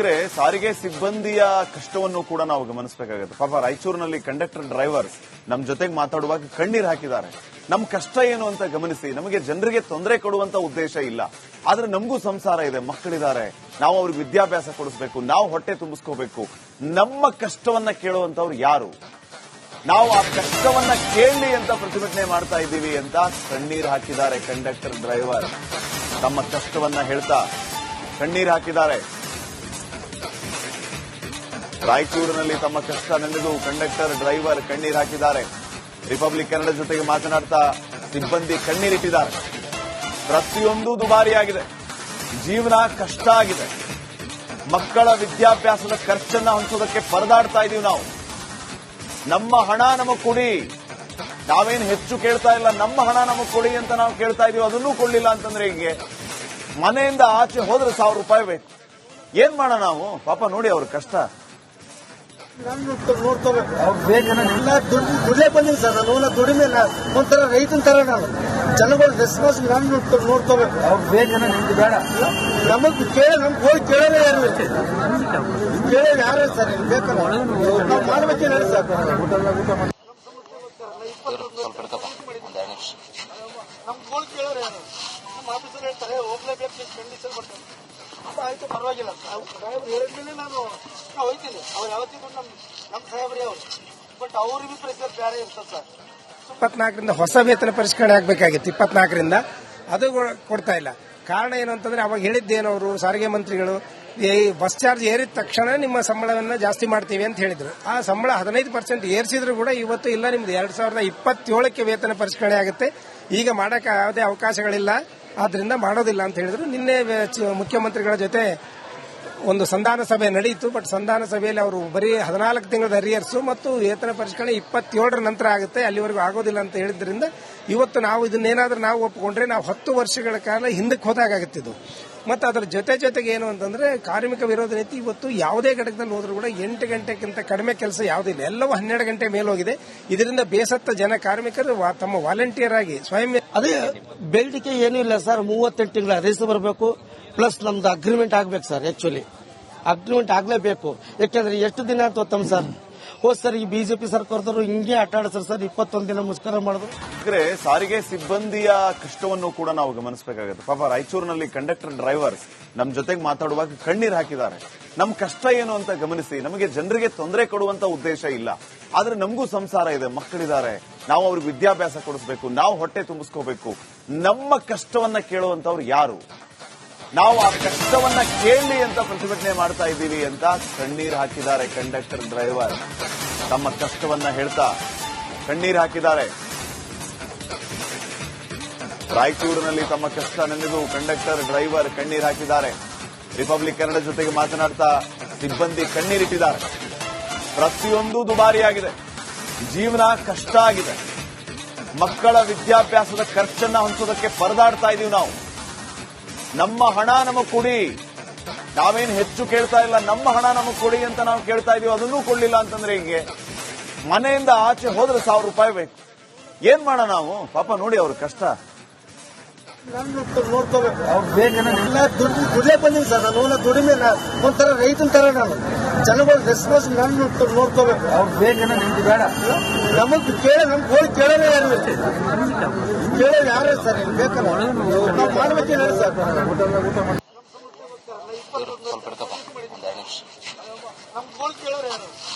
ವೀಕ್ಷಕರೇ, ಸಾರಿಗೆ ಸಿಬ್ಬಂದಿಯ ಕಷ್ಟವನ್ನು ಕೂಡ ನಾವು ಗಮನಿಸಬೇಕಾಗುತ್ತೆ. ಪಾಪ ರಾಯಚೂರಿನಲ್ಲಿ ಕಂಡಕ್ಟರ್ ಡ್ರೈವರ್ಸ್ ನಮ್ಮ ಜೊತೆಗೆ ಮಾತಾಡುವಾಗ ಕಣ್ಣೀರು ಹಾಕಿದ್ದಾರೆ. ನಮ್ಮ ಕಷ್ಟ ಏನು ಅಂತ ಗಮನಿಸಿ. ನಮಗೆ ಜನರಿಗೆ ತೊಂದರೆ ಕೊಡುವಂತ ಉದ್ದೇಶ ಇಲ್ಲ, ಆದ್ರೆ ನಮಗೂ ಸಂಸಾರ ಇದೆ, ಮಕ್ಕಳಿದ್ದಾರೆ, ನಾವು ಅವ್ರಿಗೆ ವಿದ್ಯಾಭ್ಯಾಸ ಕೊಡಿಸಬೇಕು, ನಾವು ಹೊಟ್ಟೆ ತುಂಬಿಸ್ಕೋಬೇಕು. ನಮ್ಮ ಕಷ್ಟವನ್ನ ಕೇಳುವಂತವ್ರು ಯಾರು? ನಾವು ಆ ಕಷ್ಟವನ್ನ ಕೇಳಲಿ ಅಂತ ಪ್ರತಿಭಟನೆ ಮಾಡ್ತಾ ಇದ್ದೀವಿ ಅಂತ ಕಣ್ಣೀರು ಹಾಕಿದ್ದಾರೆ ಕಂಡಕ್ಟರ್ ಡ್ರೈವರ್. ತಮ್ಮ ಕಷ್ಟವನ್ನ ಹೇಳ್ತಾ ಕಣ್ಣೀರು ಹಾಕಿದ್ದಾರೆ. ರಾಯಚೂರಿನಲ್ಲಿ ತಮ್ಮ ಕಷ್ಟ ನೆನೆದು ಕಂಡಕ್ಟರ್ ಡ್ರೈವರ್ ಕಣ್ಣೀರು ಹಾಕಿದ್ದಾರೆ. ರಿಪಬ್ಲಿಕ್ ಕನ್ನಡ ಜೊತೆಗೆ ಮಾತನಾಡ್ತಾ ಸಿಬ್ಬಂದಿ ಕಣ್ಣೀರಿಟ್ಟಿದ್ದಾರೆ. ಪ್ರತಿಯೊಂದು ದುಬಾರಿಯಾಗಿದೆ, ಜೀವನ ಕಷ್ಟ ಆಗಿದೆ, ಮಕ್ಕಳ ವಿದ್ಯಾಭ್ಯಾಸದ ಖರ್ಚನ್ನ ಹೊಂದೋದಕ್ಕೆ ಪರದಾಡ್ತಾ ಇದೀವಿ ನಾವು. ನಮ್ಮ ಹಣ ನಮಗ್ ಕೊಡಿ, ನಾವೇನು ಹೆಚ್ಚು ಕೇಳ್ತಾ ಇಲ್ಲ, ನಮ್ಮ ಹಣ ನಮಗ್ ಕೊಡಿ ಅಂತ ನಾವು ಕೇಳ್ತಾ ಇದೀವಿ. ಅದನ್ನೂ ಕೊಡ್ಲಿಲ್ಲ ಅಂತಂದ್ರೆ ಹೀಗೆ ಮನೆಯಿಂದ ಆಚೆ ಹೋದ್ರೆ 1000 ರೂಪಾಯಿ ಬೇಕು. ಏನ್ ಮಾಡೋಣ ನಾವು? ಪಾಪ ನೋಡಿ ಅವ್ರ ಕಷ್ಟ. ನೋಡ್ಕೋಬೇಕು. ಎಲ್ಲ ದುಡ್ಡೇ ಬಂದಿವಿ ಸರ್. ನಾನು ದುಡಿಮೆ ಒಂಥರ ರೈತನ ತರ ನಾನು ಜನಗಳು ರೆಸ್ಪಾನ್ಸ್ ನಾನು ನೋಡ್ಕೋಬೇಕು. ಬೇಡ ನಮಗ್ ನಮ್ಗೆ ಹೋಗಿ ಕೇಳೋದೇ ಯಾರು ಕೇಳೋದು ಯಾರು ಸರ್? ಬೇಕಲ್ಲ ನಾವು ಮಾಡ್ಬೇಕೇನು ಹೇಳಿ ಸರ್? ನಮ್ಗೆ ಹೋಗಿ ಕೇಳೋರು ಯಾರು? ನಮ್ಮ ಆಫೀಸರ್ ಹೇಳ್ತಾರೆ ಹೋಗ್ಲೇಬೇಕು, ಕಂಡೀಷನ್ ಬರ್ತಾರೆ. ಆಯ್ತು, ಪರವಾಗಿಲ್ಲ. ಸಾಹೇಬ್ರು ಹೇಳಿದ್ಮೇಲೆ ನಾನು ಹೋಗ್ತೀನಿ. ಅವ್ರು ಯಾವತ್ತಿಗೂ ನಮ್ಮ ಸಾಹೇಬ್ರಿ ಅವರು, ಬಟ್ ಅವ್ರಿಗೆ ಪ್ರೆಷರ್ ಬೇರೆ ಇರ್ತದೆ ಸರ್. 24ರಿಂದ ಹೊಸ ವೇತನ ಪರಿಷ್ಕರಣೆ ಆಗಬೇಕಾಗಿತ್ತು. 24ರಿಂದ ಅದು ಕೊಡ್ತಾ ಇಲ್ಲ. ಕಾರಣ ಏನು ಅಂತಂದ್ರೆ ಅವಾಗ ಹೇಳಿದ್ದೇನವರು ಸಾರಿಗೆ ಮಂತ್ರಿಗಳು, ಈ ಬಸ್ ಚಾರ್ಜ್ ಏರಿದ ತಕ್ಷಣ ನಿಮ್ಮ ಸಂಬಳವನ್ನ ಜಾಸ್ತಿ ಮಾಡ್ತೀವಿ ಅಂತ ಹೇಳಿದ್ರು. ಆ ಸಂಬಳ 15% ಏರಿಸಿದ್ರು ಕೂಡ ಇವತ್ತು ಇಲ್ಲ, ನಿಮ್ದು 2027ಕ್ಕೆ ವೇತನ ಪರಿಷ್ಕರಣೆ ಆಗುತ್ತೆ, ಈಗ ಮಾಡಕ್ಕೆ ಯಾವುದೇ ಅವಕಾಶಗಳಿಲ್ಲ, ಆದ್ರಿಂದ ಮಾಡೋದಿಲ್ಲ ಅಂತ ಹೇಳಿದ್ರು. ನಿನ್ನೆ ಮುಖ್ಯಮಂತ್ರಿಗಳ ಜೊತೆ ಒಂದು ಸಂಧಾನ ಸಭೆ ನಡೆಯಿತು. ಬಟ್ ಸಂಧಾನ ಸಭೆಯಲ್ಲಿ ಅವರು ಬರೀ 14 ತಿಂಗಳ ಅರಿಯರ್ಸ್ ಮತ್ತು ವೇತನ ಪರಿಷ್ಕರಣೆ 27ರ ನಂತರ ಆಗುತ್ತೆ, ಅಲ್ಲಿವರೆಗೂ ಆಗೋದಿಲ್ಲ ಅಂತ ಹೇಳಿದ್ರಿಂದ ಇವತ್ತು ನಾವು ಇದನ್ನೇನಾದ್ರೂ ನಾವು ಒಪ್ಪಿಕೊಂಡ್ರೆ ನಾವು 10 ವರ್ಷಗಳ ಕಾಲ ಹಿಂದಕ್ಕೆ ಹೋದಾಗುತ್ತಿದ್ದು. ಮತ್ತು ಅದರ ಜೊತೆಗೆ ಏನು ಅಂತಂದ್ರೆ ಕಾರ್ಮಿಕ ವಿರೋಧ ನೀತಿ ಇವತ್ತು ಯಾವುದೇ ಘಟಕದಲ್ಲಿ ಹೋದ್ರೂ ಕೂಡ 8 ಗಂಟೆಗಿಂತ ಕಡಿಮೆ ಕೆಲಸ ಯಾವುದಿಲ್ಲ, ಎಲ್ಲವೂ 12 ಗಂಟೆ ಮೇಲೋಗಿದೆ. ಇದರಿಂದ ಬೇಸತ್ತ ಜನ ಕಾರ್ಮಿಕರು ತಮ್ಮ ವಾಲಂಟಿಯರ್ ಆಗಿ ಸ್ವಯಂ ಅದೇ ಬೇಡಿಕೆ ಏನೂ ಇಲ್ಲ ಸರ್. 38 ತಿಂಗಳ ರೈಸ್ ಬರಬೇಕು, ಪ್ಲಸ್ ನಮ್ದು ಅಗ್ರಿಮೆಂಟ್ ಆಗ್ಬೇಕು ಸರ್. Actually agreement ಆಗ್ಲೇಬೇಕು. ಯಾಕೆಂದ್ರೆ ಎಷ್ಟು ದಿನ ಅಂತ ಗೊತ್ತಮ್ಮ ಸರ್, ಹೋದ್ ಸರ್ ಈ ಬಿಜೆಪಿ ಸರ್ಕಾರದವರು ಹಿಂಗೆ ಆಟ ಆಡಿಸ್ತಾರೆ ಸರ್. 21 ದಿನ ಮುಷ್ಕರ ಮಾಡಿದ್ರು. ಸಾರಿಗೆ ಸಿಬ್ಬಂದಿಯ ಕಷ್ಟವನ್ನು ಕೂಡ ನಾವು ಗಮನಿಸಬೇಕಾಗುತ್ತೆ. ಪಾಪ ರಾಯಚೂರಿನಲ್ಲಿ ಕಂಡಕ್ಟರ್ ಡ್ರೈವರ್ಸ್ ನಮ್ಮ ಜೊತೆಗೆ ಮಾತಾಡುವಾಗ ಕಣ್ಣೀರು ಹಾಕಿದ್ದಾರೆ. ನಮ್ಮ ಕಷ್ಟ ಏನು ಅಂತ ಗಮನಿಸಿ. ನಮಗೆ ಜನರಿಗೆ ತೊಂದರೆ ಕೊಡುವಂತ ಉದ್ದೇಶ ಇಲ್ಲ, ಆದ್ರೆ ನಮಗೂ ಸಂಸಾರ ಇದೆ, ಮಕ್ಕಳಿದ್ದಾರೆ, ನಾವು ಅವ್ರಿಗೆ ವಿದ್ಯಾಭ್ಯಾಸ ಕೊಡಿಸಬೇಕು, ನಾವು ಹೊಟ್ಟೆ ತುಂಬಿಸ್ಕೋಬೇಕು. ನಮ್ಮ ಕಷ್ಟವನ್ನ ಕೇಳುವಂತವ್ರು ಯಾರು? ನಾವು ಆ ಕಷ್ಟವನ್ನ ಕೇಳಲಿ ಅಂತ ಪ್ರತಿಭಟನೆ ಮಾಡ್ತಾ ಇದ್ದೀವಿ ಅಂತ ಕಣ್ಣೀರು ಹಾಕಿದ್ದಾರೆ ಕಂಡಕ್ಟರ್ ಡ್ರೈವರ್. ತಮ್ಮ ಕಷ್ಟವನ್ನ ಹೇಳ್ತಾ ಕಣ್ಣೀರು ಹಾಕಿದ್ದಾರೆ. ರಾಯಚೂರಿನಲ್ಲಿ ತಮ್ಮ ಕಷ್ಟ ನೆನೆದು ಕಂಡಕ್ಟರ್ ಡ್ರೈವರ್ ಕಣ್ಣೀರು ಹಾಕಿದ್ದಾರೆ. ರಿಪಬ್ಲಿಕ್ ಕನ್ನಡ ಜೊತೆಗೆ ಮಾತನಾಡ್ತಾ ಸಿಬ್ಬಂದಿ ಕಣ್ಣೀರಿಟ್ಟಿದ್ದಾರೆ. ಪ್ರತಿಯೊಂದು ದುಬಾರಿಯಾಗಿದೆ, ಜೀವನ ಕಷ್ಟ ಆಗಿದೆ, ಮಕ್ಕಳ ವಿದ್ಯಾಭ್ಯಾಸದ ಖರ್ಚನ್ನ ಹೊಂದೋದಕ್ಕೆ ಪರದಾಡ್ತಾ ಇದೀವಿ ನಾವು. ನಮ್ಮ ಹಣ ನಮಗ್ ಕೊಡಿ, ನಾವೇನು ಹೆಚ್ಚು ಕೇಳ್ತಾ ಇಲ್ಲ, ನಮ್ಮ ಹಣ ನಮಗ್ ಕೊಡಿ ಅಂತ ನಾವು ಕೇಳ್ತಾ ಇದೀವಿ. ಅದನ್ನೂ ಕೊಡ್ಲಿಲ್ಲ ಅಂತಂದ್ರೆ ಹೀಗೆ ಮನೆಯಿಂದ ಆಚೆ ಹೋದ್ರೆ 1000 ರೂಪಾಯಿ ಬೇಕು. ಏನ್ ಮಾಡೋಣ ನಾವು? ಪಾಪ ನೋಡಿ ಅವ್ರ ಕಷ್ಟ. ನೋಡ್ಕೋಬೇಕು. ಎಲ್ಲ ದುಡ್ಡೇ ಬಂದಿವಿ ಸರ್. ನಾನು ದುಡಿಮೆ ಒಂಥರ ರೈತನ ತರ ನಾನು ಜನಗಳು ರೆಸ್ಪಾನ್ಸ್ ನಾನು ನೋಡ್ಕೋಬೇಕು. ಬೇಡ ನಮಗ್ ನಮ್ಗೆ ಹೋಗಿ ಕೇಳೋದೇ ಯಾರು ಕೇಳೋದು ಯಾರು ಸರ್? ಬೇಕಲ್ಲ ನಾವು ಮಾಡ್ಬೇಕೇನು ಹೇಳಿ ಸರ್? ನಮ್ಗೆ ಹೋಗಿ ಕೇಳೋರು ಯಾರು?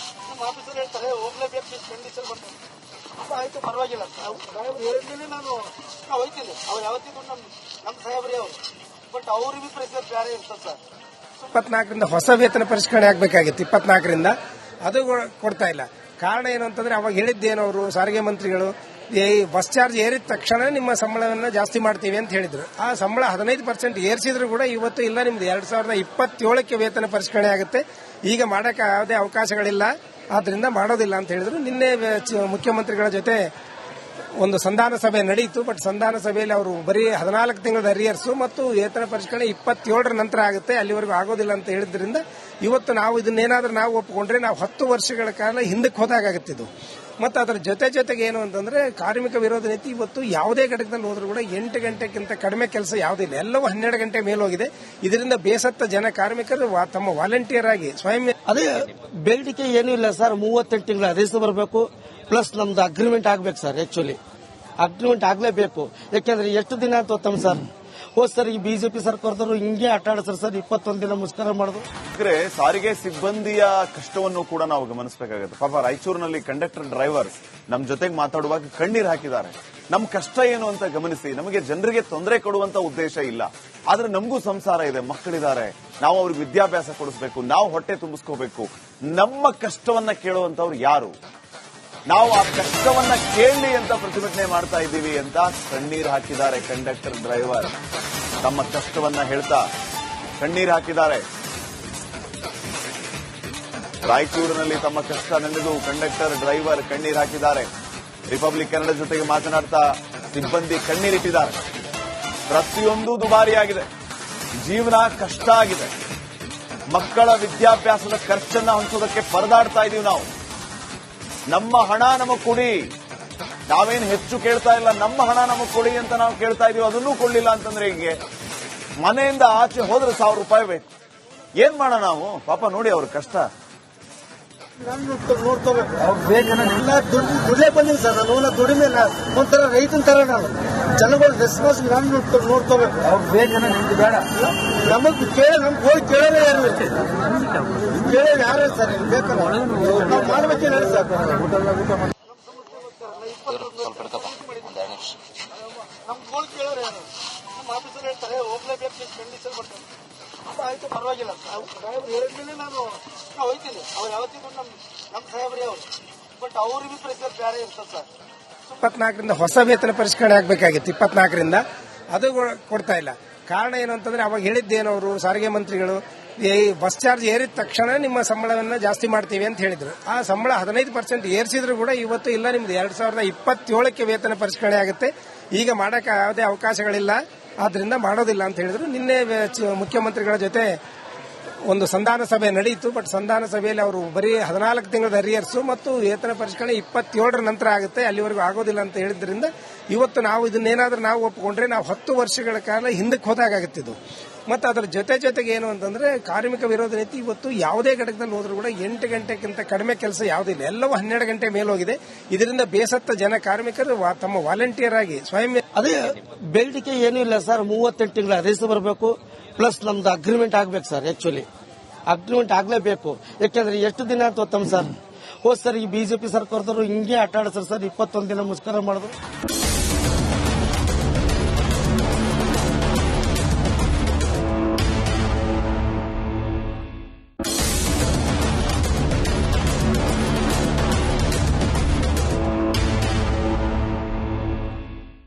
ನಮ್ಮ ಆಫೀಸರ್ ಹೇಳ್ತಾರೆ ಹೋಗ್ಲೇಬೇಕು, ಕಂಡೀಷನ್ ಬರ್ತಾರೆ. ಆಯ್ತು, ಪರವಾಗಿಲ್ಲ. ಸಾಹೇಬ್ರು ಹೇಳಿದ್ಮೇಲೆ ನಾನು ಹೋಗ್ತೀನಿ. ಅವ್ರು ಯಾವತ್ತಿಗೂ ನಮ್ಮ ಸಾಹೇಬ್ರಿ ಅವರು, ಬಟ್ ಅವ್ರಿಗೆ ಪ್ರೆಷರ್ ಬೇರೆ ಇರ್ತದೆ ಸರ್. 24ರಿಂದ ಹೊಸ ವೇತನ ಪರಿಷ್ಕರಣೆ ಆಗಬೇಕಾಗಿತ್ತು. 24ರಿಂದ ಅದು ಕೊಡ್ತಾ ಇಲ್ಲ. ಕಾರಣ ಏನು ಅಂತಂದ್ರೆ ಅವಾಗ ಹೇಳಿದ್ದೇನವರು ಸಾರಿಗೆ ಮಂತ್ರಿಗಳು, ಈ ಬಸ್ ಚಾರ್ಜ್ ಏರಿದ ತಕ್ಷಣ ನಿಮ್ಮ ಸಂಬಳವನ್ನ ಜಾಸ್ತಿ ಮಾಡ್ತೀವಿ ಅಂತ ಹೇಳಿದ್ರು. ಆ ಸಂಬಳ 15% ಏರಿಸಿದ್ರು ಕೂಡ ಇವತ್ತು ಇಲ್ಲ, ನಿಮ್ದು 2027ಕ್ಕೆ ವೇತನ ಪರಿಷ್ಕರಣೆ ಆಗುತ್ತೆ, ಈಗ ಮಾಡಕ್ಕೆ ಯಾವುದೇ ಅವಕಾಶಗಳಿಲ್ಲ, ಆದ್ರಿಂದ ಮಾಡೋದಿಲ್ಲ ಅಂತ ಹೇಳಿದ್ರು. ನಿನ್ನೆ ಮುಖ್ಯಮಂತ್ರಿಗಳ ಜೊತೆ ಒಂದು ಸಂಧಾನ ಸಭೆ ನಡೆಯಿತು. ಬಟ್ ಸಂಧಾನ ಸಭೆಯಲ್ಲಿ ಅವರು ಬರೀ 14 ತಿಂಗಳ ಅರಿಯರ್ಸ್ ಮತ್ತು ವೇತನ ಪರಿಷ್ಕರಣೆ 27ರ ನಂತರ ಆಗುತ್ತೆ, ಅಲ್ಲಿವರೆಗೂ ಆಗೋದಿಲ್ಲ ಅಂತ ಹೇಳಿದ್ರಿಂದ ಇವತ್ತು ನಾವು ಇದನ್ನೇನಾದ್ರೂ ನಾವು ಒಪ್ಪಿಕೊಂಡ್ರೆ ನಾವು 10 ವರ್ಷಗಳ ಕಾಲ ಹಿಂದಕ್ಕೆ ಹೋದಾಗುತ್ತಿದ್ದು. ಮತ್ತು ಅದರ ಜೊತೆಗೆ ಏನು ಅಂತಂದ್ರೆ ಕಾರ್ಮಿಕ ವಿರೋಧ ನೀತಿ ಇವತ್ತು ಯಾವುದೇ ಘಟಕದಲ್ಲಿ ಹೋದ್ರೂ ಕೂಡ 8 ಗಂಟೆಗಿಂತ ಕಡಿಮೆ ಕೆಲಸ ಯಾವುದಿಲ್ಲ, ಎಲ್ಲವೂ 12 ಗಂಟೆ ಮೇಲೋಗಿದೆ. ಇದರಿಂದ ಬೇಸತ್ತ ಜನ ಕಾರ್ಮಿಕರು ತಮ್ಮ ವಾಲಂಟಿಯರ್ ಆಗಿ ಸ್ವಯಂ ಅದೇ ಬೇಡಿಕೆ ಏನೂ ಇಲ್ಲ ಸರ್. 38 ತಿಂಗಳ ರೇಸ್ ಬರಬೇಕು, ಪ್ಲಸ್ ನಮ್ದು ಅಗ್ರಿಮೆಂಟ್ ಆಗ್ಬೇಕು ಸರ್. Actually agreement ಆಗ್ಲೇಬೇಕು. ಯಾಕೆಂದ್ರೆ ಎಷ್ಟು ದಿನ ಅಂತ ಗೊತ್ತಮ್ಮ ಸರ್, ಹೋದ್ ಸರ್ ಈ ಬಿಜೆಪಿ ಸರ್ಕಾರದವರು ಹಿಂಗೆ ಆಟ ಆಡಿಸ್ತಾರೆ ಸರ್. 21 ದಿನ ಮುಷ್ಕರ ಮಾಡುದು. ಸಾರಿಗೆ ಸಿಬ್ಬಂದಿಯ ಕಷ್ಟವನ್ನು ಕೂಡ ನಾವು ಗಮನಿಸಬೇಕಾಗುತ್ತೆ. ಪಾಪ ರಾಯಚೂರಿನಲ್ಲಿ ಕಂಡಕ್ಟರ್ ಡ್ರೈವರ್ ನಮ್ ಜೊತೆಗೆ ಮಾತಾಡುವಾಗ ಕಣ್ಣೀರ್ ಹಾಕಿದ್ದಾರೆ. ನಮ್ ಕಷ್ಟ ಏನು ಅಂತ ಗಮನಿಸಿ. ನಮಗೆ ಜನರಿಗೆ ತೊಂದರೆ ಕೊಡುವಂತ ಉದ್ದೇಶ ಇಲ್ಲ, ಆದ್ರೆ ನಮಗೂ ಸಂಸಾರ ಇದೆ, ಮಕ್ಕಳಿದ್ದಾರೆ, ನಾವು ಅವ್ರಿಗೆ ವಿದ್ಯಾಭ್ಯಾಸ ಕೊಡಿಸಬೇಕು, ನಾವು ಹೊಟ್ಟೆ ತುಂಬಿಸ್ಕೋಬೇಕು. ನಮ್ಮ ಕಷ್ಟವನ್ನ ಕೇಳುವಂತವ್ರು ಯಾರು? ನಾವು ಆ ಕಷ್ಟವನ್ನ ಕೇಳಲಿ ಅಂತ ಪ್ರತಿಭಟನೆ ಮಾಡ್ತಾ ಇದ್ದೀವಿ ಅಂತ ಕಣ್ಣೀರು ಹಾಕಿದ್ದಾರೆ ಕಂಡಕ್ಟರ್ ಡ್ರೈವರ್. ತಮ್ಮ ಕಷ್ಟವನ್ನ ಹೇಳ್ತಾ ಕಣ್ಣೀರು ಹಾಕಿದ್ದಾರೆ. ರಾಯಚೂರಿನಲ್ಲಿ ತಮ್ಮ ಕಷ್ಟ ನೆನೆದು ಕಂಡಕ್ಟರ್ ಡ್ರೈವರ್ ಕಣ್ಣೀರು ಹಾಕಿದ್ದಾರೆ. ರಿಪಬ್ಲಿಕ್ ಕನ್ನಡ ಜೊತೆಗೆ ಮಾತನಾಡ್ತಾ ಸಿಬ್ಬಂದಿ ಕಣ್ಣೀರಿಟ್ಟಿದ್ದಾರೆ. ಪ್ರತಿಯೊಂದು ದುಬಾರಿಯಾಗಿದೆ, ಜೀವನ ಕಷ್ಟ ಆಗಿದೆ, ಮಕ್ಕಳ ವಿದ್ಯಾಭ್ಯಾಸದ ಖರ್ಚನ್ನ ಹೊಂದೋದಕ್ಕೆ ಪರದಾಡ್ತಾ ಇದೀವಿ ನಾವು. ನಮ್ಮ ಹಣ ನಮಗ್ ಕೊಡಿ, ನಾವೇನು ಹೆಚ್ಚು ಕೇಳ್ತಾ ಇಲ್ಲ, ನಮ್ಮ ಹಣ ನಮಗ್ ಕೊಡಿ ಅಂತ ನಾವು ಕೇಳ್ತಾ ಇದೀವಿ. ಅದನ್ನೂ ಕೊಡ್ಲಿಲ್ಲ ಅಂತಂದ್ರೆ ಹೀಗೆ ಮನೆಯಿಂದ ಆಚೆ ಹೋದ್ರೆ 1000 ರೂಪಾಯಿ ಬೇಕು. ಏನ್ ಮಾಡೋಣ ನಾವು? ಪಾಪ ನೋಡಿ ಅವ್ರ ಕಷ್ಟ. ನೋಡ್ಕೋಬೇಕು. ಎಲ್ಲ ದುಡ್ಲೇ ಬಂದಿನಿ ಸರ್. ನಾನು ದುಡಿಮೆ ಒಂಥರ ರೈತನ ತರ ನಾನು ಜನಗಳ ರೆಸ್ಪಾನ್ಸ್ ನಾನು ನೋಡ್ಕೋಬೇಕು. ಬೇಡ ನಮಗ್ ನಮ್ಗೆ ಹೋಗಿ ಕೇಳೋದೇ ಯಾರು ಕೇಳೋದು ಯಾರು ಸರ್? ಬೇಕಲ್ಲ ನಾವು ಮಾಡ್ಬೇಕೇನು ಹೇಳಿ ಸರ್. ನಮ್ಗೆ ಹೋಗಿ ಕೇಳೋರು ಯಾರು? ನಮ್ಮ ಆಫೀಸರ್ ಹೇಳ್ತಾರೆ ಹೋಗ್ಲೇಬೇಕು, ಕಂಡೀಷನ್ ಬರ್ತಾರೆ. ಆಯ್ತು ಪರವಾಗಿಲ್ಲ, ಸಾಹೇಬ್ರು ಹೇಳಿದ್ಮೇಲೆ ನಾನು ಹೋಯ್ತೀನಿ. ಅವ್ರು ಯಾವತ್ತಿಗೂ ನಮ್ಮ ಸಾಹೇಬ್ರಿ ಅವರು, ಬಟ್ ಅವ್ರಿಗೆ ಪ್ರೆಷರ್ ಬೇರೆ ಇರ್ತದೆ ಸರ್. 24ರಿಂದ ಹೊಸ ವೇತನ ಪರಿಷ್ಕರಣೆ ಆಗಬೇಕಾಗಿತ್ತು. 24ರಿಂದ ಅದು ಕೊಡ್ತಾ ಇಲ್ಲ. ಕಾರಣ ಏನು ಅಂತಂದ್ರೆ ಅವಾಗ ಹೇಳಿದ್ದೇನವರು ಸಾರಿಗೆ ಮಂತ್ರಿಗಳು, ಈ ಬಸ್ ಚಾರ್ಜ್ ಏರಿದ ತಕ್ಷಣ ನಿಮ್ಮ ಸಂಬಳವನ್ನ ಜಾಸ್ತಿ ಮಾಡ್ತೀವಿ ಅಂತ ಹೇಳಿದ್ರು. ಆ ಸಂಬಳ 15% ಏರಿಸಿದ್ರು ಕೂಡ ಇವತ್ತು ಇಲ್ಲ, ನಿಮ್ದು 2027ಕ್ಕೆ ವೇತನ ಪರಿಷ್ಕರಣೆ ಆಗುತ್ತೆ, ಈಗ ಮಾಡಕ್ಕೆ ಯಾವುದೇ ಅವಕಾಶಗಳಿಲ್ಲ, ಆದ್ರಿಂದ ಮಾಡೋದಿಲ್ಲ ಅಂತ ಹೇಳಿದ್ರು. ನಿನ್ನೆ ಮುಖ್ಯಮಂತ್ರಿಗಳ ಜೊತೆ ಒಂದು ಸಂಧಾನ ಸಭೆ ನಡೆಯಿತು. ಬಟ್ ಸಂಧಾನ ಸಭೆಯಲ್ಲಿ ಅವರು ಬರೀ 14 ತಿಂಗಳ ಅರಿಯರ್ಸು ಮತ್ತು ವೇತನ ಪರಿಷ್ಕರಣೆ 27ರ ನಂತರ ಆಗುತ್ತೆ, ಅಲ್ಲಿವರೆಗೂ ಆಗೋದಿಲ್ಲ ಅಂತ ಹೇಳಿದ್ರಿಂದ ಇವತ್ತು ನಾವು ಇದನ್ನೇನಾದ್ರೂ ನಾವು ಒಪ್ಪಿಕೊಂಡ್ರೆ ನಾವು 10 ವರ್ಷಗಳ ಕಾಲ ಹಿಂದಕ್ಕೆ ಹೋದಾಗುತ್ತಿದ್ದು. ಮತ್ತು ಅದರ ಜೊತೆಗೆ ಏನು ಅಂತಂದ್ರೆ ಕಾರ್ಮಿಕ ವಿರೋಧ ನೀತಿ ಇವತ್ತು ಯಾವುದೇ ಘಟಕದಲ್ಲಿ ಹೋದ್ರೂ ಕೂಡ 8 ಗಂಟೆಗಿಂತ ಕಡಿಮೆ ಕೆಲಸ ಯಾವುದಿಲ್ಲ, ಎಲ್ಲವೂ 12 ಗಂಟೆ ಮೇಲೋಗಿದೆ. ಇದರಿಂದ ಬೇಸತ್ತ ಜನ ಕಾರ್ಮಿಕರು ತಮ್ಮ ವಾಲಂಟಿಯರ್ ಆಗಿ ಸ್ವಯಂ ಅದೇ ಬೇಡಿಕೆ ಏನೂ ಇಲ್ಲ ಸರ್. 38 ತಿಂಗಳ ರೇಸ್ ಬರಬೇಕು, ಪ್ಲಸ್ ನಮ್ದು ಅಗ್ರಿಮೆಂಟ್ ಆಗ್ಬೇಕು ಸರ್. Actually agreement ಆಗ್ಲೇಬೇಕು. ಯಾಕೆಂದ್ರೆ ಎಷ್ಟು ದಿನ ಅಂತ ಗೊತ್ತಮ್ಮ ಸರ್, ಹೋದ್ ಸರ್ ಈ ಬಿಜೆಪಿ ಸರ್ಕಾರದವರು ಹಿಂಗೆ ಆಟ ಆಡಿಸ್ತಾರೆ ಸರ್. 21 ದಿನ ಮುಷ್ಕರ ಮಾಡುದು.